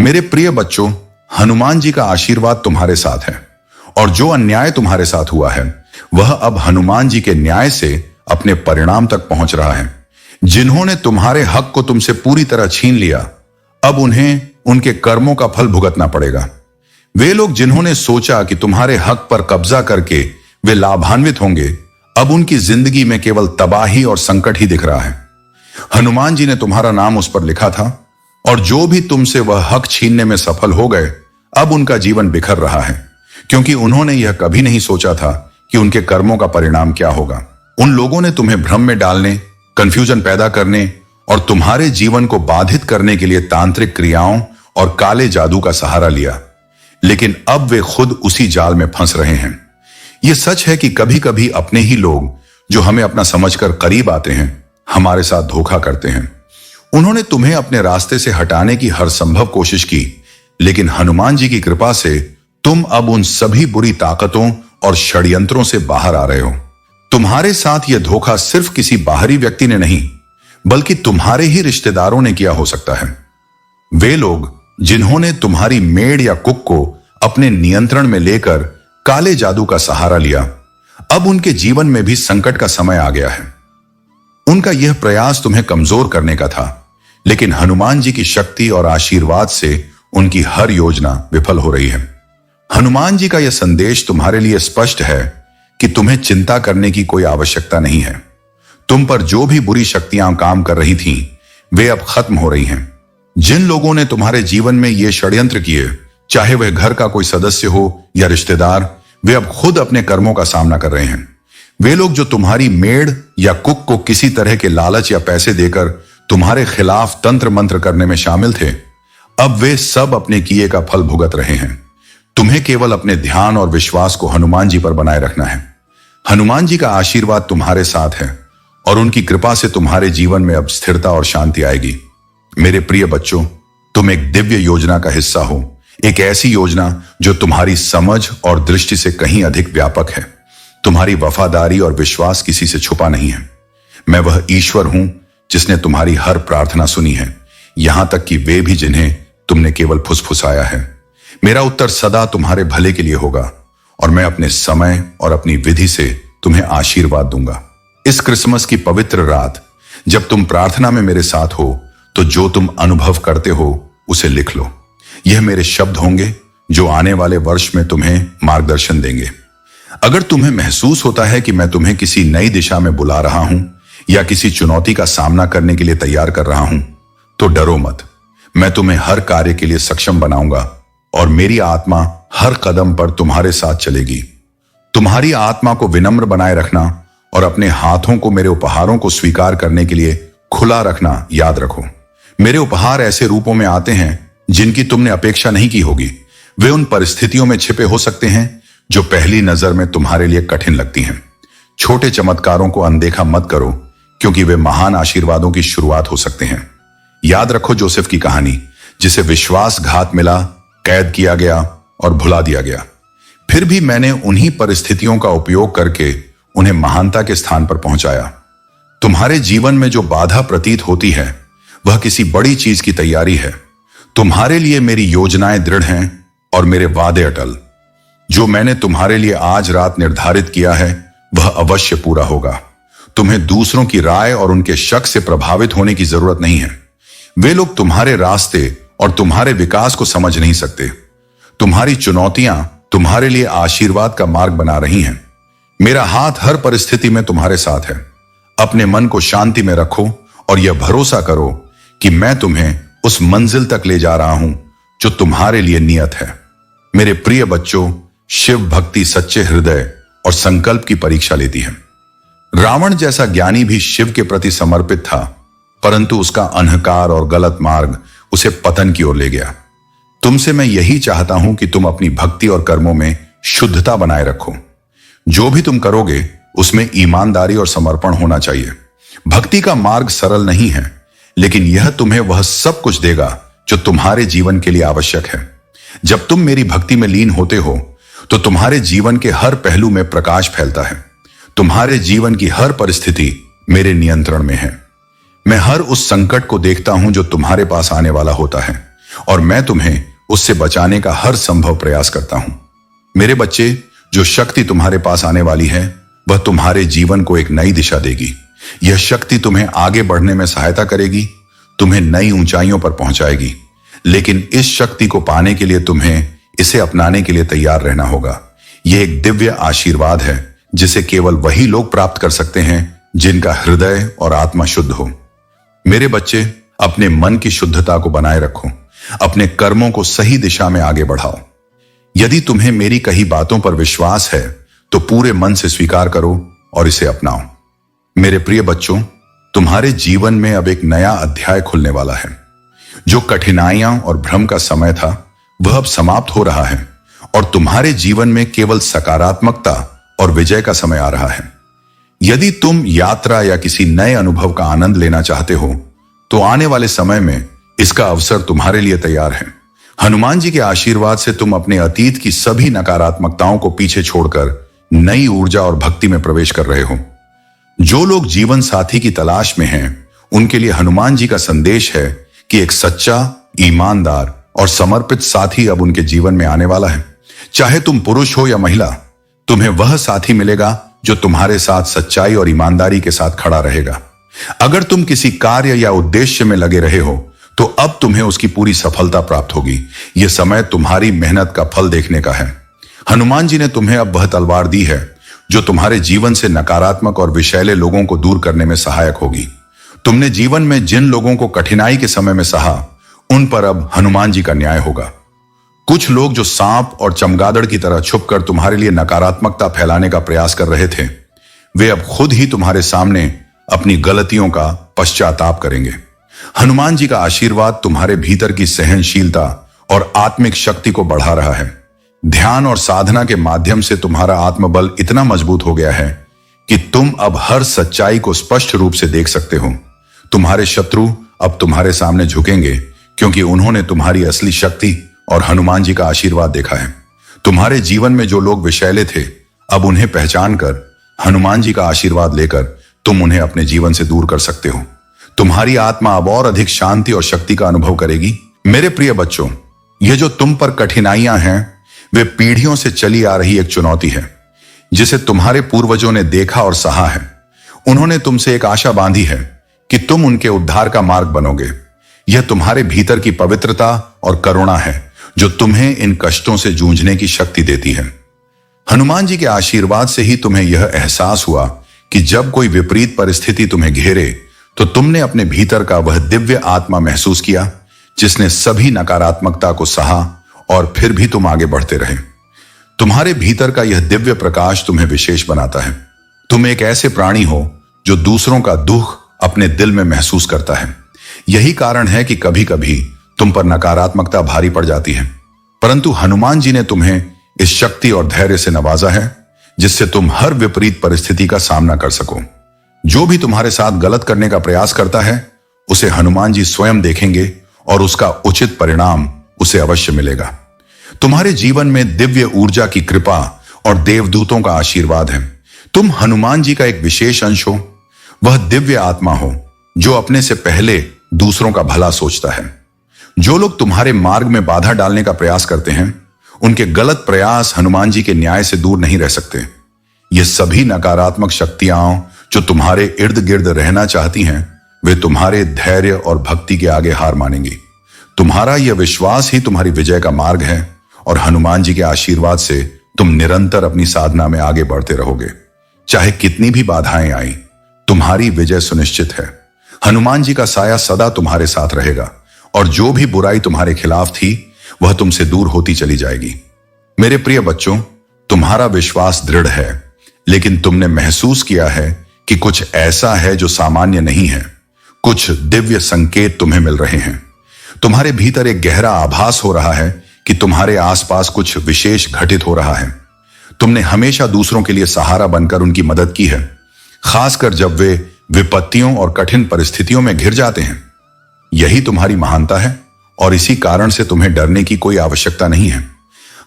मेरे प्रिय बच्चों, हनुमान जी का आशीर्वाद तुम्हारे साथ है और जो अन्याय तुम्हारे साथ हुआ है वह अब हनुमान जी के न्याय से अपने परिणाम तक पहुंच रहा है। जिन्होंने तुम्हारे हक को तुमसे पूरी तरह छीन लिया, अब उन्हें उनके कर्मों का फल भुगतना पड़ेगा। वे लोग जिन्होंने सोचा कि तुम्हारे हक पर कब्जा करके वे लाभान्वित होंगे, अब उनकी जिंदगी में केवल तबाही और संकट ही दिख रहा है। हनुमान जी ने तुम्हारा नाम उस पर लिखा था और जो भी तुमसे वह हक छीनने में सफल हो गए, अब उनका जीवन बिखर रहा है, क्योंकि उन्होंने यह कभी नहीं सोचा था कि उनके कर्मों का परिणाम क्या होगा। उन लोगों ने तुम्हें भ्रम में डालने, कंफ्यूजन पैदा करने और तुम्हारे जीवन को बाधित करने के लिए तांत्रिक क्रियाओं और काले जादू का सहारा लिया, लेकिन अब वे खुद उसी जाल में फंस रहे हैं। यह सच है कि कभी कभी अपने ही लोग जो हमें अपना समझकर करीब आते हैं, हमारे साथ धोखा करते हैं। उन्होंने तुम्हें अपने रास्ते से हटाने की हर संभव कोशिश की, लेकिन हनुमान जी की कृपा से तुम अब उन सभी बुरी ताकतों और षड्यंत्रों से बाहर आ रहे हो। तुम्हारे साथ यह धोखा सिर्फ किसी बाहरी व्यक्ति ने नहीं, बल्कि तुम्हारे ही रिश्तेदारों ने किया हो सकता है। वे लोग जिन्होंने तुम्हारी मेड या कुक को अपने नियंत्रण में लेकर काले जादू का सहारा लिया, अब उनके जीवन में भी संकट का समय आ गया है। उनका यह प्रयास तुम्हें कमजोर करने का था, लेकिन हनुमान जी की शक्ति और आशीर्वाद से उनकी हर योजना विफल हो रही है। हनुमान जी का यह संदेश तुम्हारे लिए स्पष्ट है कि तुम्हें चिंता करने की कोई आवश्यकता नहीं है। तुम पर जो भी बुरी शक्तियां काम कर रही थीं, वे अब खत्म हो रही हैं। जिन लोगों ने तुम्हारे जीवन में ये षड्यंत्र किए, चाहे वह घर का कोई सदस्य हो या रिश्तेदार, वे अब खुद अपने कर्मों का सामना कर रहे हैं। वे लोग जो तुम्हारी मेड या कुक को किसी तरह के लालच या पैसे देकर तुम्हारे खिलाफ तंत्र मंत्र करने में शामिल थे, अब वे सब अपने किए का फल भुगत रहे हैं। तुम्हें केवल अपने ध्यान और विश्वास को हनुमान जी पर बनाए रखना है। हनुमान जी का आशीर्वाद तुम्हारे साथ है और उनकी कृपा से तुम्हारे जीवन में अब स्थिरता और शांति आएगी। मेरे प्रिय बच्चों, तुम एक दिव्य योजना का हिस्सा हो, एक ऐसी योजना जो तुम्हारी समझ और दृष्टि से कहीं अधिक व्यापक है। तुम्हारी वफादारी और विश्वास किसी से छुपा नहीं है। मैं वह ईश्वर हूं जिसने तुम्हारी हर प्रार्थना सुनी है, यहां तक कि वे भी जिन्हें तुमने केवल फुसफुसाया है। मेरा उत्तर सदा तुम्हारे भले के लिए होगा और मैं अपने समय और अपनी विधि से तुम्हें आशीर्वाद दूंगा। इस क्रिसमस की पवित्र रात जब तुम प्रार्थना में मेरे साथ हो, तो जो तुम अनुभव करते हो उसे लिख लो। यह मेरे शब्द होंगे जो आने वाले वर्ष में तुम्हें मार्गदर्शन देंगे। अगर तुम्हें महसूस होता है कि मैं तुम्हें किसी नई दिशा में बुला रहा हूं या किसी चुनौती का सामना करने के लिए तैयार कर रहा हूं, तो डरो मत। मैं तुम्हें हर कार्य के लिए सक्षम बनाऊंगा और मेरी आत्मा हर कदम पर तुम्हारे साथ चलेगी। तुम्हारी आत्मा को विनम्र बनाए रखना और अपने हाथों को मेरे उपहारों को स्वीकार करने के लिए खुला रखना याद रखो। मेरे उपहार ऐसे रूपों में आते हैं जिनकी तुमने अपेक्षा नहीं की होगी। वे उन परिस्थितियों में छिपे हो सकते हैं जो पहली नजर में तुम्हारे लिए कठिन लगती हैं। छोटे चमत्कारों को अनदेखा मत करो, क्योंकि वे महान आशीर्वादों की शुरुआत हो सकते हैं। याद रखो जोसेफ की कहानी, जिसे विश्वासघात मिला, कैद किया गया और भुला दिया गया। फिर भी मैंने उन्हीं परिस्थितियों का उपयोग करके उन्हें महानता के स्थान पर पहुंचाया। तुम्हारे जीवन में जो बाधा प्रतीत होती है, वह किसी बड़ी चीज की तैयारी है। तुम्हारे लिए मेरी योजनाएं दृढ़ हैं और मेरे वादे अटल। जो मैंने तुम्हारे लिए आज रात निर्धारित किया है, वह अवश्य पूरा होगा। तुम्हें दूसरों की राय और उनके शक से प्रभावित होने की जरूरत नहीं है। वे लोग तुम्हारे रास्ते और तुम्हारे विकास को समझ नहीं सकते। तुम्हारी चुनौतियां तुम्हारे लिए आशीर्वाद का मार्ग बना रही हैं। मेरा हाथ हर परिस्थिति में तुम्हारे साथ है। अपने मन को शांति में रखो और यह भरोसा करो कि मैं तुम्हें उस मंजिल तक ले जा रहा हूं जो तुम्हारे लिए नियत है। मेरे प्रिय बच्चों, शिव भक्ति सच्चे हृदय और संकल्प की परीक्षा लेती है। रावण जैसा ज्ञानी भी शिव के प्रति समर्पित था, परंतु उसका अहंकार और गलत मार्ग उसे पतन की ओर ले गया। तुमसे मैं यही चाहता हूं कि तुम अपनी भक्ति और कर्मों में शुद्धता बनाए रखो। जो भी तुम करोगे उसमें ईमानदारी और समर्पण होना चाहिए। भक्ति का मार्ग सरल नहीं है, लेकिन यह तुम्हें वह सब कुछ देगा जो तुम्हारे जीवन के लिए आवश्यक है। जब तुम मेरी भक्ति में लीन होते हो, तो तुम्हारे जीवन के हर पहलू में प्रकाश फैलता है। तुम्हारे जीवन की हर परिस्थिति मेरे नियंत्रण में है। मैं हर उस संकट को देखता हूं जो तुम्हारे पास आने वाला होता है, और मैं तुम्हें उससे बचाने का हर संभव प्रयास करता हूं। मेरे बच्चे, जो शक्ति तुम्हारे पास आने वाली है वह तुम्हारे जीवन को एक नई दिशा देगी। यह शक्ति तुम्हें आगे बढ़ने में सहायता करेगी, तुम्हें नई ऊंचाइयों पर पहुंचाएगी। लेकिन इस शक्ति को पाने के लिए तुम्हें इसे अपनाने के लिए तैयार रहना होगा। यह एक दिव्य आशीर्वाद है जिसे केवल वही लोग प्राप्त कर सकते हैं जिनका हृदय और आत्मा शुद्ध हो। मेरे बच्चे, अपने मन की शुद्धता को बनाए रखो, अपने कर्मों को सही दिशा में आगे बढ़ाओ। यदि तुम्हें मेरी कही बातों पर विश्वास है तो पूरे मन से स्वीकार करो और इसे अपनाओ। मेरे प्रिय बच्चों, तुम्हारे जीवन में अब एक नया अध्याय खुलने वाला है। जो कठिनाइयां और भ्रम का समय था वह अब समाप्त हो रहा है और तुम्हारे जीवन में केवल सकारात्मकता और विजय का समय आ रहा है। यदि तुम यात्रा या किसी नए अनुभव का आनंद लेना चाहते हो तो आने वाले समय में इसका अवसर तुम्हारे लिए तैयार है। हनुमान जी के आशीर्वाद से तुम अपने अतीत की सभी नकारात्मकताओं को पीछे छोड़कर नई ऊर्जा और भक्ति में प्रवेश कर रहे हो। जो लोग जीवन साथी की तलाश में हैं, उनके लिए हनुमान जी का संदेश है कि एक सच्चा, ईमानदार और समर्पित साथी अब उनके जीवन में आने वाला है। चाहे तुम पुरुष हो या महिला, तुम्हें वह साथी मिलेगा जो तुम्हारे साथ सच्चाई और ईमानदारी के साथ खड़ा रहेगा। अगर तुम किसी कार्य या उद्देश्य में लगे रहे हो तो अब तुम्हें उसकी पूरी सफलता प्राप्त होगी। यह समय तुम्हारी मेहनत का फल देखने का है। हनुमान जी ने तुम्हें अब वह तलवार दी है जो तुम्हारे जीवन से नकारात्मक और विषैले लोगों को दूर करने में सहायक होगी। तुमने जीवन में जिन लोगों को कठिनाई के समय में सहा, उन पर अब हनुमान जी का न्याय होगा। कुछ लोग जो सांप और चमगादड़ की तरह छुपकर तुम्हारे लिए नकारात्मकता फैलाने का प्रयास कर रहे थे, वे अब खुद ही तुम्हारे सामने अपनी गलतियों का पश्चाताप करेंगे। हनुमान जी का आशीर्वाद तुम्हारे भीतर की सहनशीलता और आत्मिक शक्ति को बढ़ा रहा है। ध्यान और साधना के माध्यम से तुम्हारा आत्मबल इतना मजबूत हो गया है कि तुम अब हर सच्चाई को स्पष्ट रूप से देख सकते हो। तुम्हारे शत्रु अब तुम्हारे सामने झुकेंगे क्योंकि उन्होंने तुम्हारी असली शक्ति और हनुमान जी का आशीर्वाद देखा है। तुम्हारे जीवन में जो लोग विषैले थे, अब उन्हें पहचान कर हनुमान जी का आशीर्वाद लेकर तुम उन्हें अपने जीवन से दूर कर सकते हो। तुम्हारी आत्मा अब और अधिक शांति और शक्ति का अनुभव करेगी। मेरे प्रिय बच्चों, ये जो तुम पर कठिनाइयां हैं वे पीढ़ियों से चली आ रही एक चुनौती है जिसे तुम्हारे पूर्वजों ने देखा और सहा है। उन्होंने तुमसे एक आशा बांधी है कि तुम उनके उद्धार का मार्ग बनोगे। यह तुम्हारे भीतर की पवित्रता और करुणा है जो तुम्हें इन कष्टों से जूझने की शक्ति देती है। हनुमान जी के आशीर्वाद से ही तुम्हें यह एहसास हुआ कि जब कोई विपरीत परिस्थिति तुम्हें घेरे तो तुमने अपने भीतर का वह दिव्य आत्मा महसूस किया जिसने सभी नकारात्मकता को सहा और फिर भी तुम आगे बढ़ते रहे। तुम्हारे भीतर का यह दिव्य प्रकाश तुम्हें विशेष बनाता है। तुम एक ऐसे प्राणी हो जो दूसरों का दुख अपने दिल में महसूस करता है। यही कारण है कि कभी कभी तुम पर नकारात्मकता भारी पड़ जाती है, परंतु हनुमान जी ने तुम्हें इस शक्ति और धैर्य से नवाजा है जिससे तुम हर विपरीत परिस्थिति का सामना कर सको। जो भी तुम्हारे साथ गलत करने का प्रयास करता है उसे हनुमान जी स्वयं देखेंगे और उसका उचित परिणाम उसे अवश्य मिलेगा। तुम्हारे जीवन में दिव्य ऊर्जा की कृपा और देवदूतों का आशीर्वाद है। तुम हनुमान जी का एक विशेष अंश हो। वह दिव्य आत्मा हो जो अपने से पहले दूसरों का भला सोचता है। जो लोग तुम्हारे मार्ग में बाधा डालने का प्रयास करते हैं, उनके गलत प्रयास हनुमान जी के न्याय से दूर नहीं रह सकते। ये सभी नकारात्मक शक्तियां जो तुम्हारे इर्द गिर्द रहना चाहती हैं, वे तुम्हारे धैर्य और भक्ति के आगे हार मानेंगी। तुम्हारा यह विश्वास ही तुम्हारी विजय का मार्ग है और हनुमान जी के आशीर्वाद से तुम निरंतर अपनी साधना में आगे बढ़ते रहोगे। चाहे कितनी भी बाधाएं आई, तुम्हारी विजय सुनिश्चित है। हनुमान जी का साया सदा तुम्हारे साथ रहेगा और जो भी बुराई तुम्हारे खिलाफ थी वह तुमसे दूर होती चली जाएगी। मेरे प्रिय बच्चों, तुम्हारा विश्वास दृढ़ है, लेकिन तुमने महसूस किया है कि कुछ ऐसा है जो सामान्य नहीं है। कुछ दिव्य संकेत तुम्हें मिल रहे हैं। तुम्हारे भीतर एक गहरा आभास हो रहा है कि तुम्हारे आसपास कुछ विशेष घटित हो रहा है। तुमने हमेशा दूसरों के लिए सहारा बनकर उनकी मदद की है, खासकर जब वे विपत्तियों और कठिन परिस्थितियों में घिर जाते हैं। यही तुम्हारी महानता है और इसी कारण से तुम्हें डरने की कोई आवश्यकता नहीं है।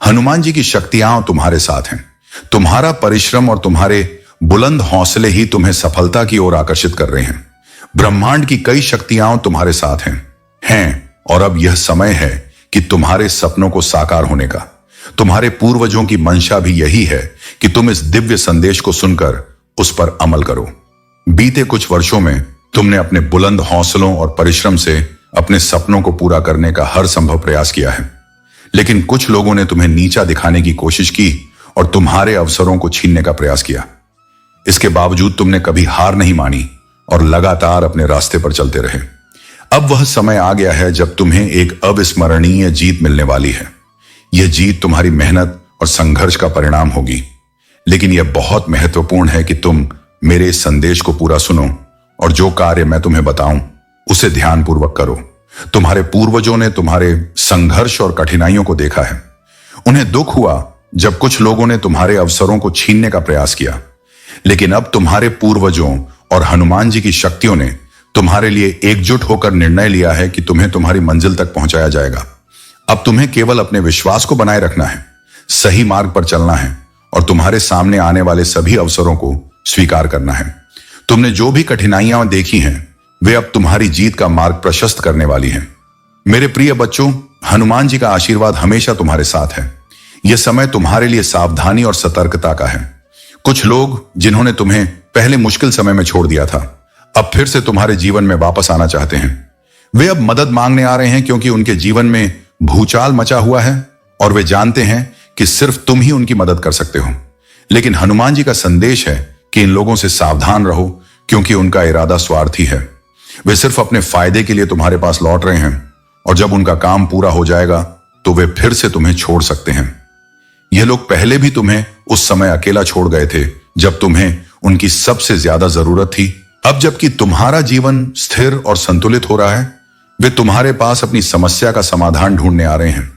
हनुमान जी की शक्तियां तुम्हारे साथ हैं। तुम्हारा परिश्रम और तुम्हारे बुलंद हौसले ही तुम्हें सफलता की ओर आकर्षित कर रहे हैं। ब्रह्मांड की कई शक्तियां तुम्हारे साथ हैं और अब यह समय है कि तुम्हारे सपनों को साकार होने का। तुम्हारे पूर्वजों की मंशा भी यही है कि तुम इस दिव्य संदेश को सुनकर उस पर अमल करो। बीते कुछ वर्षों में तुमने अपने बुलंद हौसलों और परिश्रम से अपने सपनों को पूरा करने का हर संभव प्रयास किया है, लेकिन कुछ लोगों ने तुम्हें नीचा दिखाने की कोशिश की और तुम्हारे अवसरों को छीनने का प्रयास किया। इसके बावजूद तुमने कभी हार नहीं मानी और लगातार अपने रास्ते पर चलते रहे। अब वह समय आ गया है जब तुम्हें एक अविस्मरणीय जीत मिलने वाली है। यह जीत तुम्हारी मेहनत और संघर्ष का परिणाम होगी, लेकिन यह बहुत महत्वपूर्ण है कि तुम मेरे इस संदेश को पूरा सुनो और जो कार्य मैं तुम्हें बताऊं उसे ध्यानपूर्वक करो। तुम्हारे पूर्वजों ने तुम्हारे संघर्ष और कठिनाइयों को देखा है। उन्हें दुख हुआ जब कुछ लोगों ने तुम्हारे अवसरों को छीनने का प्रयास किया, लेकिन अब तुम्हारे पूर्वजों और हनुमान जी की शक्तियों ने तुम्हारे लिए एकजुट होकर निर्णय लिया है कि तुम्हें तुम्हारी मंजिल तक पहुंचाया जाएगा। अब तुम्हें केवल अपने विश्वास को बनाए रखना है, सही मार्ग पर चलना है और तुम्हारे सामने आने वाले सभी अवसरों को स्वीकार करना है। तुमने जो भी कठिनाइयां देखी हैं, वे अब तुम्हारी जीत का मार्ग प्रशस्त करने वाली हैं। मेरे प्रिय बच्चों, हनुमान जी का आशीर्वाद हमेशा तुम्हारे साथ है। यह समय तुम्हारे लिए सावधानी और सतर्कता का है। कुछ लोग जिन्होंने तुम्हें पहले मुश्किल समय में छोड़ दिया था, अब फिर से तुम्हारे जीवन में वापस आना चाहते हैं। वे अब मदद मांगने आ रहे हैं क्योंकि उनके जीवन में भूचाल मचा हुआ है और वे जानते हैं कि सिर्फ तुम ही उनकी मदद कर सकते हो। लेकिन हनुमान जी का संदेश है कि इन लोगों से सावधान रहो, क्योंकि उनका इरादा स्वार्थी है। वे सिर्फ अपने फायदे के लिए तुम्हारे पास लौट रहे हैं और जब उनका काम पूरा हो जाएगा तो वे फिर से तुम्हें छोड़ सकते हैं। ये लोग पहले भी तुम्हें उस समय अकेला छोड़ गए थे जब तुम्हें उनकी सबसे ज्यादा जरूरत थी। अब जबकि तुम्हारा जीवन स्थिर और संतुलित हो रहा है, वे तुम्हारे पास अपनी समस्या का समाधान ढूंढने आ रहे हैं।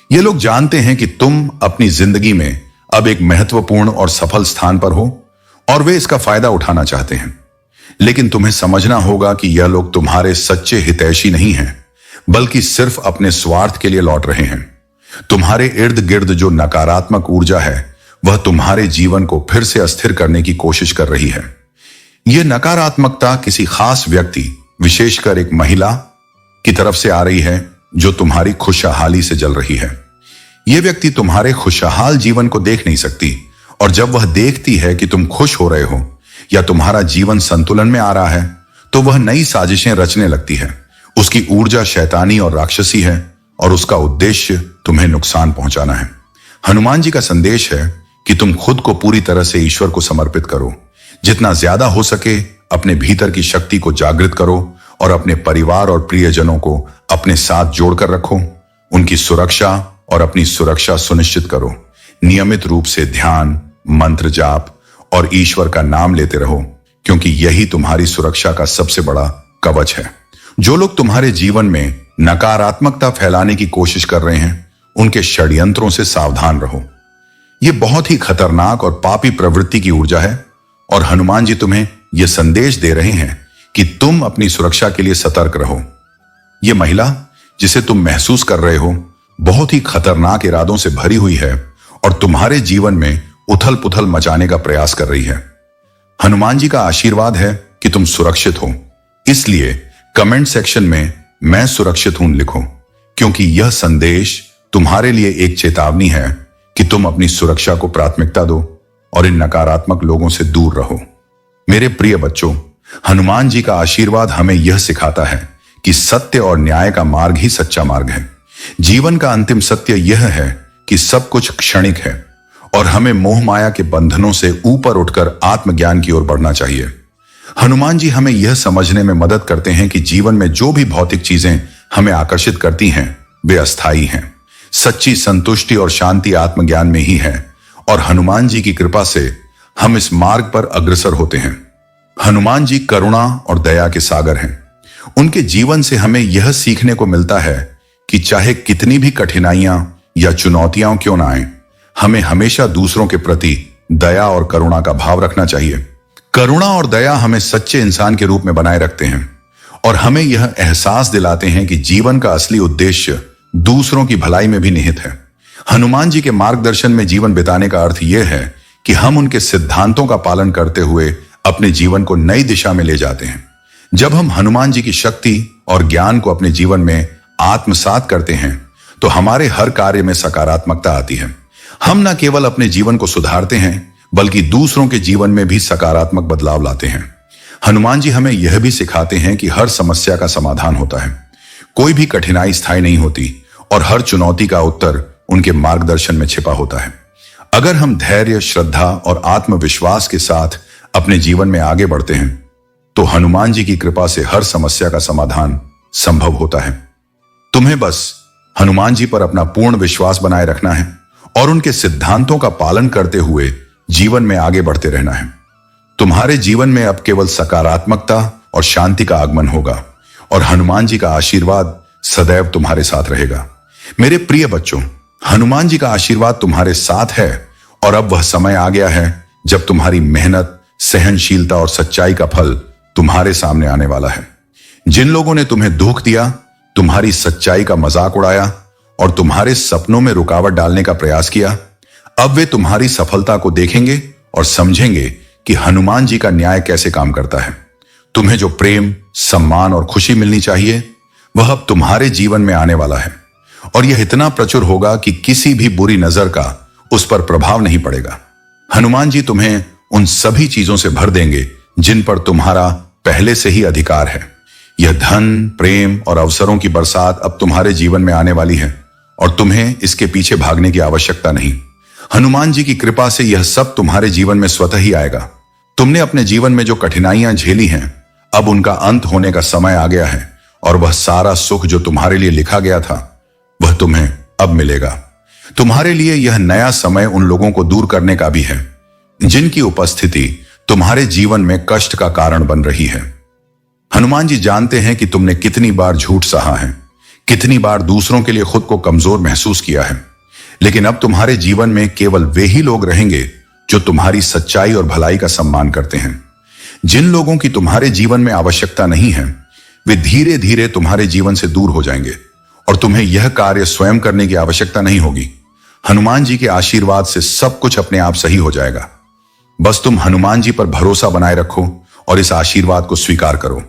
ये लोग जानते हैं कि तुम अपनी जिंदगी में अब एक महत्वपूर्ण और सफल स्थान पर हो और वे इसका फायदा उठाना चाहते हैं। लेकिन तुम्हें समझना होगा कि यह लोग तुम्हारे सच्चे हितैषी नहीं हैं, बल्कि सिर्फ अपने स्वार्थ के लिए लौट रहे हैं। तुम्हारे इर्द गिर्द जो नकारात्मक ऊर्जा है, वह तुम्हारे जीवन को फिर से अस्थिर करने की कोशिश कर रही है। यह नकारात्मकता किसी खास व्यक्ति, विशेषकर एक महिला की तरफ से आ रही है जो तुम्हारी खुशहाली से जल रही है। यह व्यक्ति तुम्हारे खुशहाल जीवन को देख नहीं सकती और जब वह देखती है कि तुम खुश हो रहे हो या तुम्हारा जीवन संतुलन में आ रहा है, तो वह नई साजिशें रचने लगती है। उसकी ऊर्जा शैतानी और राक्षसी है और उसका उद्देश्य तुम्हें नुकसान पहुंचाना है। हनुमान जी का संदेश है कि तुम खुद को पूरी तरह से ईश्वर को समर्पित करो। जितना ज्यादा हो सके अपने भीतर की शक्ति को जागृत करो और अपने परिवार और प्रियजनों को अपने साथ जोड़कर रखो। उनकी सुरक्षा और अपनी सुरक्षा सुनिश्चित करो। नियमित रूप से ध्यान, मंत्र जाप और ईश्वर का नाम लेते रहो, क्योंकि यही तुम्हारी सुरक्षा का सबसे बड़ा कवच है। जो लोग तुम्हारे जीवन में नकारात्मकता फैलाने की कोशिश कर रहे हैं, उनके षड्यंत्रों से सावधान रहो। यह बहुत ही खतरनाक और पापी प्रवृत्ति की ऊर्जा है और हनुमान जी तुम्हें यह संदेश दे रहे हैं कि तुम अपनी सुरक्षा के लिए सतर्क रहो। यह महिला जिसे तुम महसूस कर रहे हो, बहुत ही खतरनाक इरादों से भरी हुई है और तुम्हारे जीवन में उथल पुथल मचाने का प्रयास कर रही है। हनुमान जी का आशीर्वाद है कि तुम सुरक्षित हो, इसलिए कमेंट सेक्शन में मैं सुरक्षित हूं लिखो, क्योंकि यह संदेश तुम्हारे लिए एक चेतावनी है कि तुम अपनी सुरक्षा को प्राथमिकता दो और इन नकारात्मक लोगों से दूर रहो। मेरे प्रिय बच्चों, हनुमान जी का आशीर्वाद हमें यह सिखाता है कि सत्य और न्याय का मार्ग ही सच्चा मार्ग है। जीवन का अंतिम सत्य यह है कि सब कुछ क्षणिक है और हमें मोह माया के बंधनों से ऊपर उठकर आत्मज्ञान की ओर बढ़ना चाहिए। हनुमान जी हमें यह समझने में मदद करते हैं कि जीवन में जो भी भौतिक चीजें हमें आकर्षित करती हैं, वे अस्थायी हैं। सच्ची संतुष्टि और शांति आत्मज्ञान में ही है और हनुमान जी की कृपा से हम इस मार्ग पर अग्रसर होते हैं। हनुमान जी करुणा और दया के सागर हैं। उनके जीवन से हमें यह सीखने को मिलता है कि चाहे कितनी भी कठिनाइयां या चुनौतियां क्यों ना आए, हमें हमेशा दूसरों के प्रति दया और करुणा का भाव रखना चाहिए। करुणा और दया हमें सच्चे इंसान के रूप में बनाए रखते हैं और हमें यह एहसास दिलाते हैं कि जीवन का असली उद्देश्य दूसरों की भलाई में भी निहित है। हनुमान जी के मार्गदर्शन में जीवन बिताने का अर्थ यह है कि हम उनके सिद्धांतों का पालन करते हुए अपने जीवन को नई दिशा में ले जाते हैं। जब हम हनुमान जी की शक्ति और ज्ञान को अपने जीवन में आत्मसात करते हैं तो हमारे हर कार्य में सकारात्मकता आती है। हम न केवल अपने जीवन को सुधारते हैं बल्कि दूसरों के जीवन में भी सकारात्मक बदलाव लाते हैं। हनुमान जी हमें यह भी सिखाते हैं कि हर समस्या का समाधान होता है। कोई भी कठिनाई स्थायी नहीं होती और हर चुनौती का उत्तर उनके मार्गदर्शन में छिपा होता है। अगर हम धैर्य, श्रद्धा और आत्मविश्वास के साथ अपने जीवन में आगे बढ़ते हैं तो हनुमान जी की कृपा से हर समस्या का समाधान संभव होता है। तुम्हें बस हनुमान जी पर अपना पूर्ण विश्वास बनाए रखना है और उनके सिद्धांतों का पालन करते हुए जीवन में आगे बढ़ते रहना है। तुम्हारे जीवन में अब केवल सकारात्मकता और शांति का आगमन होगा और हनुमान जी का आशीर्वाद सदैव तुम्हारे साथ रहेगा। मेरे प्रिय बच्चों, हनुमान जी का आशीर्वाद तुम्हारे साथ है और अब वह समय आ गया है जब तुम्हारी मेहनत, सहनशीलता और सच्चाई का फल तुम्हारे सामने आने वाला है। जिन लोगों ने तुम्हें दुख दिया, तुम्हारी सच्चाई का मजाक उड़ाया और तुम्हारे सपनों में रुकावट डालने का प्रयास किया, अब वे तुम्हारी सफलता को देखेंगे और समझेंगे कि हनुमान जी का न्याय कैसे काम करता है। तुम्हें जो प्रेम, सम्मान और खुशी मिलनी चाहिए वह अब तुम्हारे जीवन में आने वाला है और यह इतना प्रचुर होगा कि किसी भी बुरी नजर का उस पर प्रभाव नहीं पड़ेगा। हनुमान जी तुम्हें उन सभी चीजों से भर देंगे जिन पर तुम्हारा पहले से ही अधिकार है। यह धन, प्रेम और अवसरों की बरसात अब तुम्हारे जीवन में आने वाली है और तुम्हें इसके पीछे भागने की आवश्यकता नहीं। हनुमान जी की कृपा से यह सब तुम्हारे जीवन में स्वतः ही आएगा। तुमने अपने जीवन में जो कठिनाइयां झेली हैं, अब उनका अंत होने का समय आ गया है और वह सारा सुख जो तुम्हारे लिए लिखा गया था वह तुम्हें अब मिलेगा। तुम्हारे लिए यह नया समय उन लोगों को दूर करने का भी है जिनकी उपस्थिति तुम्हारे जीवन में कष्ट का कारण बन रही है। हनुमान जी जानते हैं कि तुमने कितनी बार झूठ सहा है, कितनी बार दूसरों के लिए खुद को कमजोर महसूस किया है, लेकिन अब तुम्हारे जीवन में केवल वे ही लोग रहेंगे जो तुम्हारी सच्चाई और भलाई का सम्मान करते हैं। जिन लोगों की तुम्हारे जीवन में आवश्यकता नहीं है वे धीरे धीरे तुम्हारे जीवन से दूर हो जाएंगे और तुम्हें यह कार्य स्वयं करने की आवश्यकता नहीं होगी। हनुमान जी के आशीर्वाद से सब कुछ अपने आप सही हो जाएगा। बस तुम हनुमान जी पर भरोसा बनाए रखो और इस आशीर्वाद को स्वीकार करो।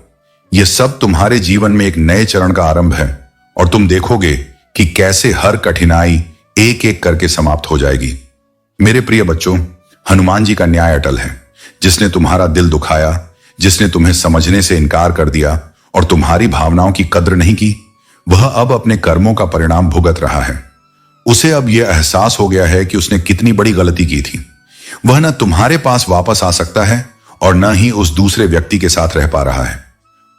यह सब तुम्हारे जीवन में एक नए चरण का आरंभ है और तुम देखोगे कि कैसे हर कठिनाई एक एक करके समाप्त हो जाएगी। मेरे प्रिय बच्चों, हनुमान जी का न्याय अटल है। जिसने तुम्हारा दिल दुखाया, जिसने तुम्हें समझने से इनकार कर दिया और तुम्हारी भावनाओं की कद्र नहीं की, वह अब अपने कर्मों का परिणाम भुगत रहा है। उसे अब यह एहसास हो गया है कि उसने कितनी बड़ी गलती की थी। वह न तुम्हारे पास वापस आ सकता है और न ही उस दूसरे व्यक्ति के साथ रह पा रहा है।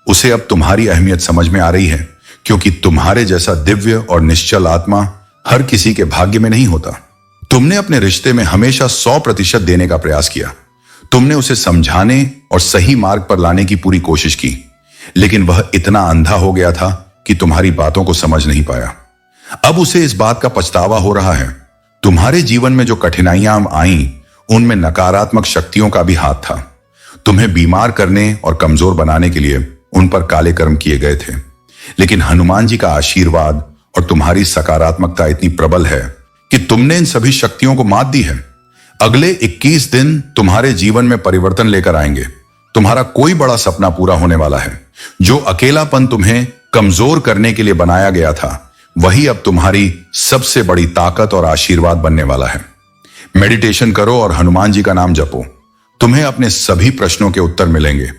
उसे अब तुम्हारी अहमियत समझ में आ रही है क्योंकि तुम्हारे जैसा दिव्य और निश्चल आत्मा हर किसी के भाग्य में नहीं होता। तुमने अपने रिश्ते में हमेशा 100% देने का प्रयास किया। तुमने उसे समझाने और सही मार्ग पर लाने की पूरी कोशिश की, लेकिन वह इतना अंधा हो गया था कि तुम्हारी बातों को समझ नहीं पाया। अब उसे इस बात का पछतावा हो रहा है। तुम्हारे जीवन में जो कठिनाइयां आईं, उनमें नकारात्मक शक्तियों का भी हाथ था। तुम्हें बीमार करने और कमजोर बनाने के लिए उन पर काले कर्म किए गए थे, लेकिन हनुमान जी का आशीर्वाद और तुम्हारी सकारात्मकता इतनी प्रबल है कि तुमने इन सभी शक्तियों को मात दी है। अगले 21 दिन तुम्हारे जीवन में परिवर्तन लेकर आएंगे। तुम्हारा कोई बड़ा सपना पूरा होने वाला है। जो अकेलापन तुम्हें कमजोर करने के लिए बनाया गया था, वही अब तुम्हारी सबसे बड़ी ताकत और आशीर्वाद बनने वाला है। मेडिटेशन करो और हनुमान जी का नाम जपो। तुम्हें अपने सभी प्रश्नों के उत्तर मिलेंगे।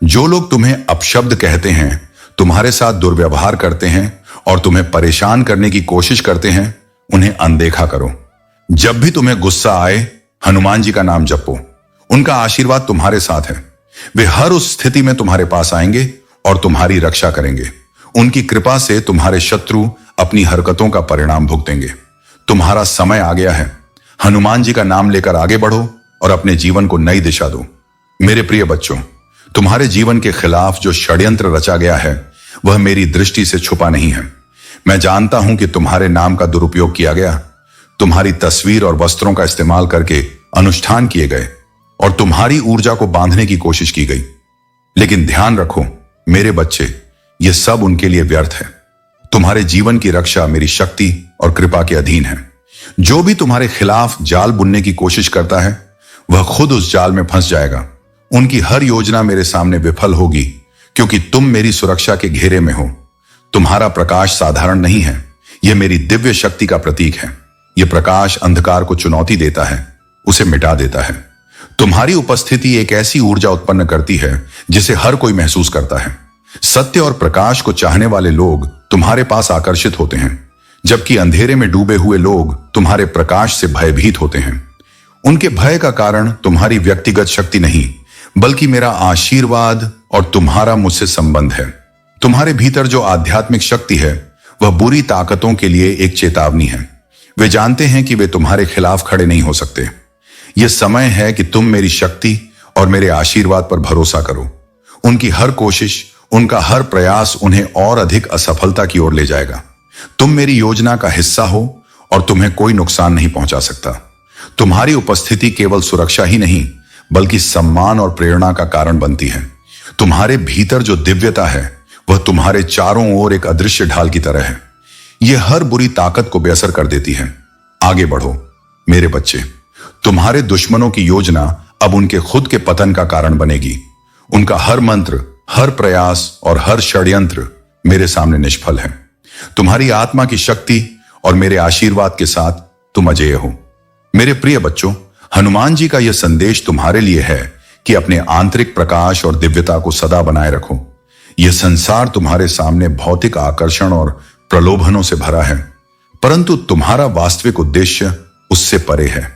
जो लोग तुम्हें अपशब्द कहते हैं, तुम्हारे साथ दुर्व्यवहार करते हैं और तुम्हें परेशान करने की कोशिश करते हैं, उन्हें अनदेखा करो। जब भी तुम्हें गुस्सा आए, हनुमान जी का नाम जपो। उनका आशीर्वाद तुम्हारे साथ है। वे हर उस स्थिति में तुम्हारे पास आएंगे और तुम्हारी रक्षा करेंगे। उनकी कृपा से तुम्हारे शत्रु अपनी हरकतों का परिणाम भुगतेंगे। तुम्हारा समय आ गया है। हनुमान जी का नाम लेकर आगे बढ़ो और अपने जीवन को नई दिशा दो। मेरे प्रिय बच्चों, तुम्हारे जीवन के खिलाफ जो षड्यंत्र रचा गया है वह मेरी दृष्टि से छुपा नहीं है। मैं जानता हूं कि तुम्हारे नाम का दुरुपयोग किया गया, तुम्हारी तस्वीर और वस्त्रों का इस्तेमाल करके अनुष्ठान किए गए और तुम्हारी ऊर्जा को बांधने की कोशिश की गई। लेकिन ध्यान रखो मेरे बच्चे, यह सब उनके लिए व्यर्थ है। तुम्हारे जीवन की रक्षा मेरी शक्ति और कृपा के अधीन है। जो भी तुम्हारे खिलाफ जाल बुनने की कोशिश करता है वह खुद उस जाल में फंस जाएगा। उनकी हर योजना मेरे सामने विफल होगी क्योंकि तुम मेरी सुरक्षा के घेरे में हो। तुम्हारा प्रकाश साधारण नहीं है, यह मेरी दिव्य शक्ति का प्रतीक है। यह प्रकाश अंधकार को चुनौती देता है, उसे मिटा देता है। तुम्हारी उपस्थिति एक ऐसी ऊर्जा उत्पन्न करती है जिसे हर कोई महसूस करता है। सत्य और प्रकाश को चाहने वाले लोग तुम्हारे पास आकर्षित होते हैं, जबकि अंधेरे में डूबे हुए लोग तुम्हारे प्रकाश से भयभीत होते हैं। उनके भय का कारण तुम्हारी व्यक्तिगत शक्ति नहीं, बल्कि मेरा आशीर्वाद और तुम्हारा मुझसे संबंध है। तुम्हारे भीतर जो आध्यात्मिक शक्ति है वह बुरी ताकतों के लिए एक चेतावनी है। वे जानते हैं कि वे तुम्हारे खिलाफ खड़े नहीं हो सकते। यह समय है कि तुम मेरी शक्ति और मेरे आशीर्वाद पर भरोसा करो। उनकी हर कोशिश, उनका हर प्रयास उन्हें और अधिक असफलता की ओर ले जाएगा। तुम मेरी योजना का हिस्सा हो और तुम्हें कोई नुकसान नहीं पहुंचा सकता। तुम्हारी उपस्थिति केवल सुरक्षा ही नहीं, बल्कि सम्मान और प्रेरणा का कारण बनती है। तुम्हारे भीतर जो दिव्यता है वह तुम्हारे चारों ओर एक अदृश्य ढाल की तरह है। यह हर बुरी ताकत को बेअसर कर देती है। आगे बढ़ो मेरे बच्चे। तुम्हारे दुश्मनों की योजना अब उनके खुद के पतन का कारण बनेगी। उनका हर मंत्र, हर प्रयास और हर षड्यंत्र मेरे सामने निष्फल है। तुम्हारी आत्मा की शक्ति और मेरे आशीर्वाद के साथ तुम अजेय हो। मेरे प्रिय बच्चों, हनुमान जी का यह संदेश तुम्हारे लिए है कि अपने आंतरिक प्रकाश और दिव्यता को सदा बनाए रखो। यह संसार तुम्हारे सामने भौतिक आकर्षण और प्रलोभनों से भरा है, परंतु तुम्हारा वास्तविक उद्देश्य उससे परे है।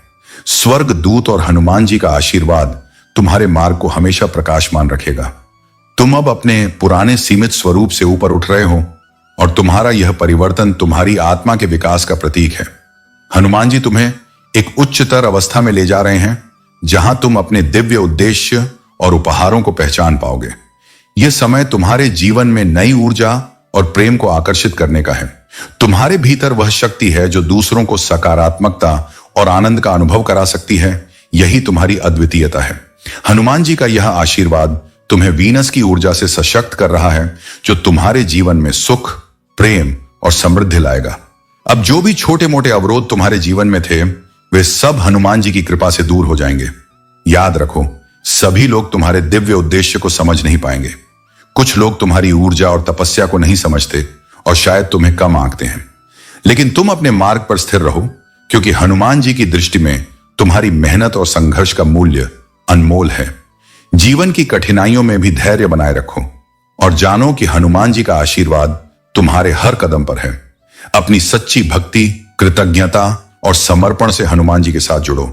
स्वर्ग दूत और हनुमान जी का आशीर्वाद तुम्हारे मार्ग को हमेशा प्रकाशमान रखेगा। तुम अब अपने पुराने सीमित स्वरूप से ऊपर उठ रहे हो और तुम्हारा यह परिवर्तन तुम्हारी आत्मा के विकास का प्रतीक है। हनुमान जी तुम्हें एक उच्चतर अवस्था में ले जा रहे हैं, जहां तुम अपने दिव्य उद्देश्य और उपहारों को पहचान पाओगे। यह समय तुम्हारे जीवन में नई ऊर्जा और प्रेम को आकर्षित करने का है। तुम्हारे भीतर वह शक्ति है जो दूसरों को सकारात्मकता और आनंद का अनुभव करा सकती है। यही तुम्हारी अद्वितीयता है। हनुमान जी का यह आशीर्वाद तुम्हें वीनस की ऊर्जा से सशक्त कर रहा है, जो तुम्हारे जीवन में सुख, प्रेम और समृद्धि लाएगा। अब जो भी छोटे मोटे अवरोध तुम्हारे जीवन में थे, वे सब हनुमान जी की कृपा से दूर हो जाएंगे। याद रखो, सभी लोग तुम्हारे दिव्य उद्देश्य को समझ नहीं पाएंगे। कुछ लोग तुम्हारी ऊर्जा और तपस्या को नहीं समझते और शायद तुम्हें कम आंकते हैं, लेकिन तुम अपने मार्ग पर स्थिर रहो, क्योंकि हनुमान जी की दृष्टि में तुम्हारी मेहनत और संघर्ष का मूल्य अनमोल है। जीवन की कठिनाइयों में भी धैर्य बनाए रखो और जानो कि हनुमान जी का आशीर्वाद तुम्हारे हर कदम पर है। अपनी सच्ची भक्ति, कृतज्ञता और समर्पण से हनुमान जी के साथ जुड़ो।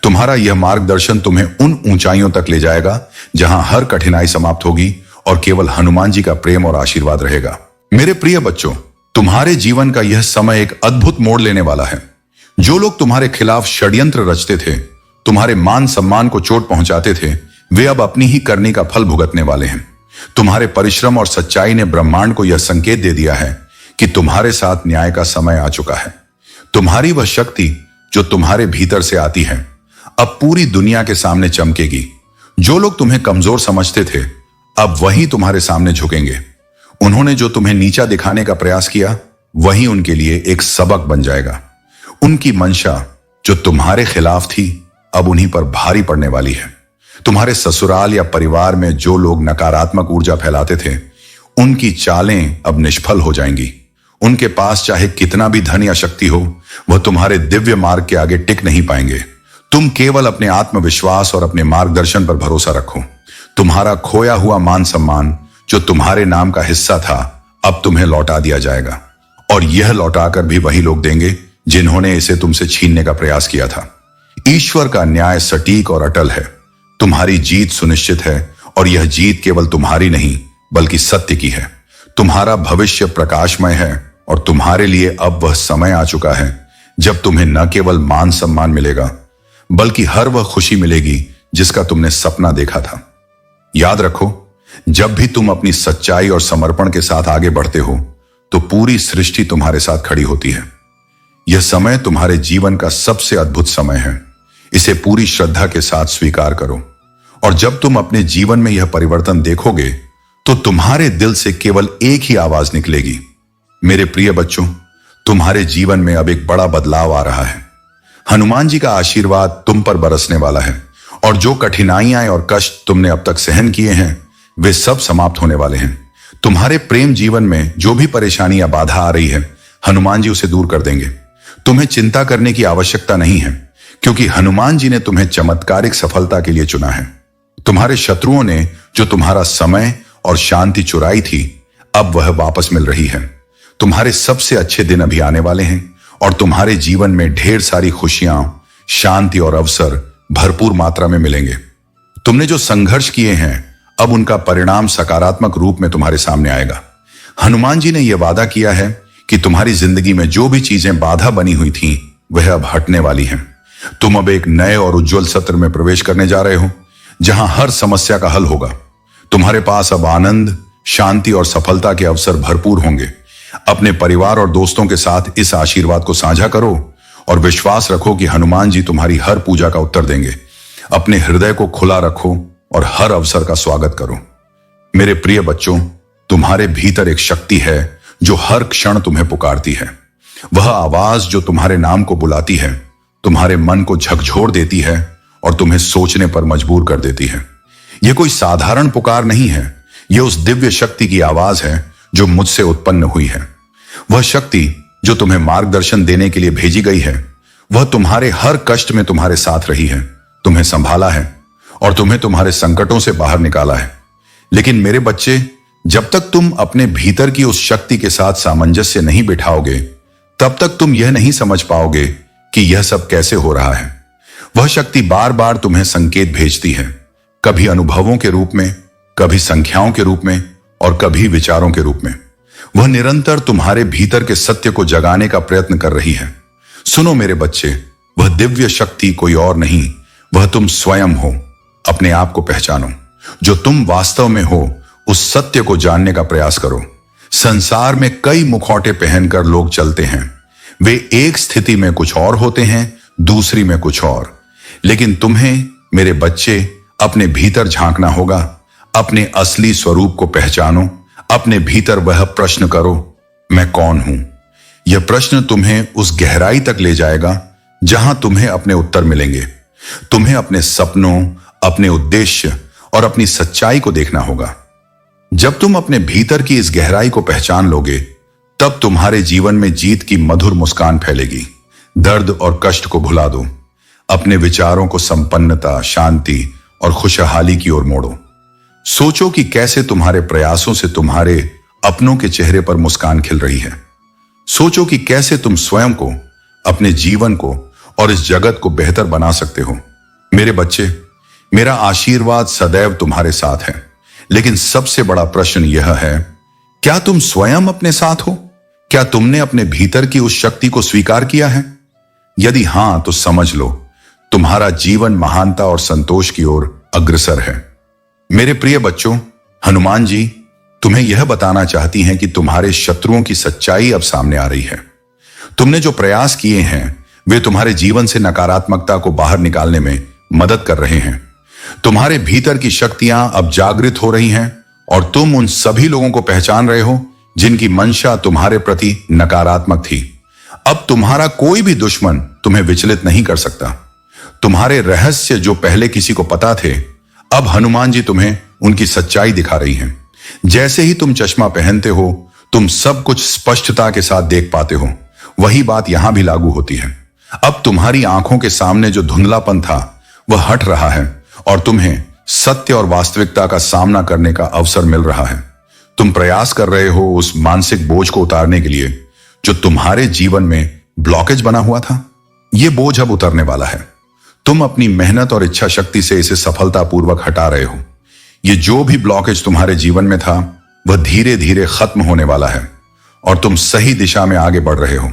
तुम्हारा यह मार्गदर्शन तुम्हें उन ऊंचाइयों तक ले जाएगा जहां हर कठिनाई समाप्त होगी और केवल हनुमान जी का प्रेम और आशीर्वाद रहेगा। मेरे प्रिय बच्चों, तुम्हारे जीवन का यह समय एक अद्भुत मोड़ लेने वाला है। जो लोग तुम्हारे खिलाफ षड्यंत्र रचते थे, तुम्हारे मान सम्मान को चोट पहुंचाते थे, वे अब अपनी ही करनी का फल भुगतने वाले हैं। तुम्हारे परिश्रम और सच्चाई ने ब्रह्मांड को यह संकेत दे दिया है कि तुम्हारे साथ न्याय का समय आ चुका है। तुम्हारी वह शक्ति जो तुम्हारे भीतर से आती है, अब पूरी दुनिया के सामने चमकेगी। जो लोग तुम्हें कमजोर समझते थे, अब वही तुम्हारे सामने झुकेंगे। उन्होंने जो तुम्हें नीचा दिखाने का प्रयास किया, वही उनके लिए एक सबक बन जाएगा। उनकी मंशा जो तुम्हारे खिलाफ थी, अब उन्हीं पर भारी पड़ने वाली है। तुम्हारे ससुराल या परिवार में जो लोग नकारात्मक ऊर्जा फैलाते थे, उनकी चालें अब निष्फल हो जाएंगी। उनके पास चाहे कितना भी धन या शक्ति हो, वह तुम्हारे दिव्य मार्ग के आगे टिक नहीं पाएंगे। तुम केवल अपने आत्मविश्वास और अपने मार्गदर्शन पर भरोसा रखो। तुम्हारा खोया हुआ मान सम्मान जो तुम्हारे नाम का हिस्सा था, अब तुम्हें लौटा दिया जाएगा, और यह लौटाकर भी वही लोग देंगे जिन्होंने इसे तुमसे छीनने का प्रयास किया था। ईश्वर का न्याय सटीक और अटल है। तुम्हारी जीत सुनिश्चित है, और यह जीत केवल तुम्हारी नहीं बल्कि सत्य की है। तुम्हारा भविष्य प्रकाशमय है, और तुम्हारे लिए अब वह समय आ चुका है जब तुम्हें न केवल मान सम्मान मिलेगा, बल्कि हर वह खुशी मिलेगी जिसका तुमने सपना देखा था। याद रखो, जब भी तुम अपनी सच्चाई और समर्पण के साथ आगे बढ़ते हो, तो पूरी सृष्टि तुम्हारे साथ खड़ी होती है। यह समय तुम्हारे जीवन का सबसे अद्भुत समय है। इसे पूरी श्रद्धा के साथ स्वीकार करो, और जब तुम अपने जीवन में यह परिवर्तन देखोगे, तो तुम्हारे दिल से केवल एक ही आवाज निकलेगी, मेरे प्रिय बच्चों, तुम्हारे जीवन में अब एक बड़ा बदलाव आ रहा है। हनुमान जी का आशीर्वाद तुम पर बरसने वाला है, और जो कठिनाइयां और कष्ट तुमने अब तक सहन किए हैं, वे सब समाप्त होने वाले हैं। तुम्हारे प्रेम जीवन में जो भी परेशानी या बाधा आ रही है, हनुमान जी उसे दूर कर देंगे। तुम्हें चिंता करने की आवश्यकता नहीं है, क्योंकि हनुमान जी ने तुम्हें चमत्कारिक सफलता के लिए चुना है। तुम्हारे शत्रुओं ने जो तुम्हारा समय और शांति चुराई थी, अब वह वापस मिल रही है। तुम्हारे सबसे अच्छे दिन अभी आने वाले हैं और तुम्हारे जीवन में ढेर सारी खुशियां, शांति और अवसर भरपूर मात्रा में मिलेंगे। तुमने जो संघर्ष किए हैं, अब उनका परिणाम सकारात्मक रूप में तुम्हारे सामने आएगा। हनुमान जी ने यह वादा किया है कि तुम्हारी जिंदगी में जो भी चीजें बाधा बनी हुई थीं, वह अब हटने वाली हैं। तुम अब एक नए और उज्जवल सत्र में प्रवेश करने जा रहे हो, जहां हर समस्या का हल होगा। तुम्हारे पास अब आनंद, शांति और सफलता के अवसर भरपूर होंगे। अपने परिवार और दोस्तों के साथ इस आशीर्वाद को साझा करो और विश्वास रखो कि हनुमान जी तुम्हारी हर पूजा का उत्तर देंगे। अपने हृदय को खुला रखो और हर अवसर का स्वागत करो। मेरे प्रिय बच्चों, तुम्हारे भीतर एक शक्ति है जो हर क्षण तुम्हें पुकारती है। वह आवाज जो तुम्हारे नाम को बुलाती है, तुम्हारे मन को झकझोर देती है और तुम्हें सोचने पर मजबूर कर देती है। यह कोई साधारण पुकार नहीं है, यह उस दिव्य शक्ति की आवाज है जो मुझसे उत्पन्न हुई है। वह शक्ति जो तुम्हें मार्गदर्शन देने के लिए भेजी गई है, वह तुम्हारे हर कष्ट में तुम्हारे साथ रही है, तुम्हें संभाला है और तुम्हें तुम्हारे संकटों से बाहर निकाला है। लेकिन मेरे बच्चे, जब तक तुम अपने भीतर की उस शक्ति के साथ सामंजस्य नहीं बिठाओगे, तब तक तुम यह नहीं समझ पाओगे कि यह सब कैसे हो रहा है। वह शक्ति बार बार तुम्हें संकेत भेजती है, कभी अनुभवों के रूप में, कभी संख्याओं के रूप में और कभी विचारों के रूप में। वह निरंतर तुम्हारे भीतर के सत्य को जगाने का प्रयत्न कर रही है। सुनो मेरे बच्चे, वह दिव्य शक्ति कोई और नहीं, वह तुम स्वयं हो। अपने आप को पहचानो, जो तुम वास्तव में हो उस सत्य को जानने का प्रयास करो। संसार में कई मुखौटे पहनकर लोग चलते हैं। वे एक स्थिति में कुछ और होते हैं, दूसरी में कुछ और। लेकिन तुम्हें मेरे बच्चे अपने भीतर झांकना होगा। अपने असली स्वरूप को पहचानो। अपने भीतर वह प्रश्न करो, मैं कौन हूं? यह प्रश्न तुम्हें उस गहराई तक ले जाएगा जहां तुम्हें अपने उत्तर मिलेंगे। तुम्हें अपने सपनों, अपने उद्देश्य और अपनी सच्चाई को देखना होगा। जब तुम अपने भीतर की इस गहराई को पहचान लोगे, तब तुम्हारे जीवन में जीत की मधुर मुस्कान फैलेगी। दर्द और कष्ट को भुला दो। अपने विचारों को संपन्नता, शांति और खुशहाली की ओर मोड़ो। सोचो कि कैसे तुम्हारे प्रयासों से तुम्हारे अपनों के चेहरे पर मुस्कान खिल रही है। सोचो कि कैसे तुम स्वयं को, अपने जीवन को और इस जगत को बेहतर बना सकते हो। मेरे बच्चे, मेरा आशीर्वाद सदैव तुम्हारे साथ है। लेकिन सबसे बड़ा प्रश्न यह है, क्या तुम स्वयं अपने साथ हो? क्या तुमने अपने भीतर की उस शक्ति को स्वीकार किया है? यदि हां, तो समझ लो, तुम्हारा जीवन महानता और संतोष की ओर अग्रसर है। मेरे प्रिय बच्चों, हनुमान जी तुम्हें यह बताना चाहती हैं कि तुम्हारे शत्रुओं की सच्चाई अब सामने आ रही है। तुमने जो प्रयास किए हैं, वे तुम्हारे जीवन से नकारात्मकता को बाहर निकालने में मदद कर रहे हैं। तुम्हारे भीतर की शक्तियां अब जागृत हो रही हैं और तुम उन सभी लोगों को पहचान रहे हो जिनकी मंशा तुम्हारे प्रति नकारात्मक थी। अब तुम्हारा कोई भी दुश्मन तुम्हें विचलित नहीं कर सकता। तुम्हारे रहस्य जो पहले किसी को पता थे, अब हनुमान जी तुम्हें उनकी सच्चाई दिखा रही हैं। जैसे ही तुम चश्मा पहनते हो, तुम सब कुछ स्पष्टता के साथ देख पाते हो। वही बात यहां भी लागू होती है। अब तुम्हारी आंखों के सामने जो धुंधलापन था, वह हट रहा है और तुम्हें सत्य और वास्तविकता का सामना करने का अवसर मिल रहा है। तुम प्रयास कर रहे हो उस मानसिक बोझ को उतारने के लिए जो तुम्हारे जीवन में ब्लॉकेज बना हुआ था। यह बोझ अब उतरने वाला है। तुम अपनी मेहनत और इच्छा शक्ति से इसे सफलतापूर्वक हटा रहे हो। ये जो भी ब्लॉकेज तुम्हारे जीवन में था, वह धीरे धीरे खत्म होने वाला है और तुम सही दिशा में आगे बढ़ रहे हो।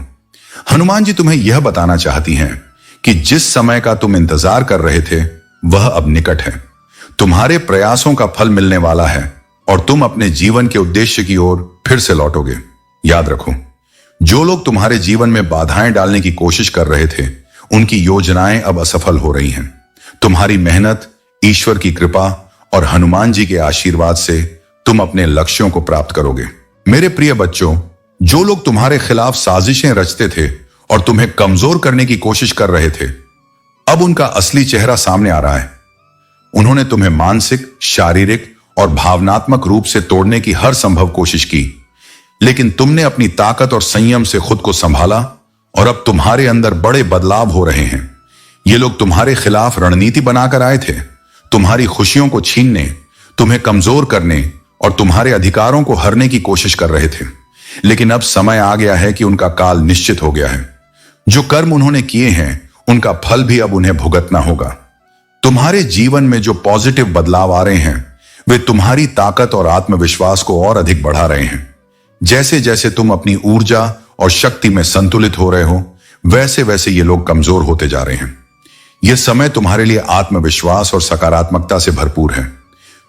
हनुमान जी तुम्हें यह बताना चाहती हैं कि जिस समय का तुम इंतजार कर रहे थे, वह अब निकट है। तुम्हारे प्रयासों का फल मिलने वाला है और तुम अपने जीवन के उद्देश्य की ओर फिर से लौटोगे। याद रखो, जो लोग तुम्हारे जीवन में बाधाएं डालने की कोशिश कर रहे थे, उनकी योजनाएं अब असफल हो रही हैं। तुम्हारी मेहनत, ईश्वर की कृपा और हनुमान जी के आशीर्वाद से तुम अपने लक्ष्यों को प्राप्त करोगे। मेरे प्रिय बच्चों, जो लोग तुम्हारे खिलाफ साजिशें रचते थे और तुम्हें कमजोर करने की कोशिश कर रहे थे, अब उनका असली चेहरा सामने आ रहा है। उन्होंने तुम्हें मानसिक, शारीरिक और भावनात्मक रूप से तोड़ने की हर संभव कोशिश की, लेकिन तुमने अपनी ताकत और संयम से खुद को संभाला और अब तुम्हारे अंदर बड़े बदलाव हो रहे हैं। ये लोग तुम्हारे खिलाफ रणनीति बनाकर आए थे, तुम्हारी खुशियों को छीनने, तुम्हें कमजोर करने और तुम्हारे अधिकारों को हरने की कोशिश कर रहे थे। लेकिन अब समय आ गया है कि उनका काल निश्चित हो गया है। जो कर्म उन्होंने किए हैं उनका फल भी अब उन्हें भुगतना होगा। तुम्हारे जीवन में जो पॉजिटिव बदलाव आ रहे हैं वे तुम्हारी ताकत और आत्मविश्वास को और अधिक बढ़ा रहे हैं। जैसे जैसे तुम अपनी ऊर्जा और शक्ति में संतुलित हो रहे हो, वैसे वैसे ये लोग कमजोर होते जा रहे हैं। यह समय तुम्हारे लिए आत्मविश्वास और सकारात्मकता से भरपूर है।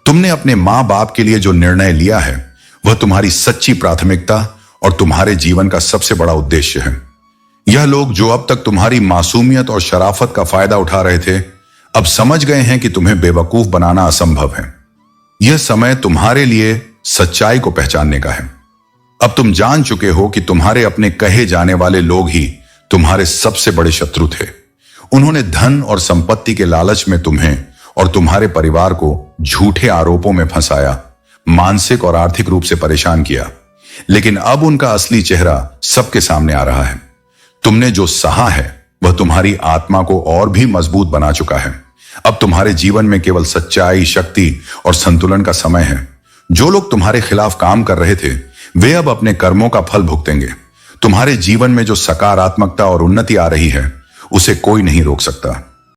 तुमने अपने मां बाप के लिए जो निर्णय लिया है वह तुम्हारी सच्ची प्राथमिकता और तुम्हारे जीवन का सबसे बड़ा उद्देश्य है। यह लोग जो अब तक तुम्हारी मासूमियत और शराफत का फायदा उठा रहे थे, अब समझ गए हैं कि तुम्हें बेवकूफ बनाना असंभव है। यह समय तुम्हारे लिए सच्चाई को पहचानने का है। अब तुम जान चुके हो कि तुम्हारे अपने कहे जाने वाले लोग ही तुम्हारे सबसे बड़े शत्रु थे। उन्होंने धन और संपत्ति के लालच में तुम्हें और तुम्हारे परिवार को झूठे आरोपों में फंसाया, मानसिक और आर्थिक रूप से परेशान किया। लेकिन अब उनका असली चेहरा सबके सामने आ रहा है। तुमने जो सहा है वह तुम्हारी आत्मा को और भी मजबूत बना चुका है। अब तुम्हारे जीवन में केवल सच्चाई, शक्ति और संतुलन का समय है। जो लोग तुम्हारे खिलाफ काम कर रहे थे वे अब अपने कर्मों का फल भुगतेंगे। तुम्हारे जीवन में जो सकारात्मकता और उन्नति आ रही है उसे कोई नहीं रोक सकता।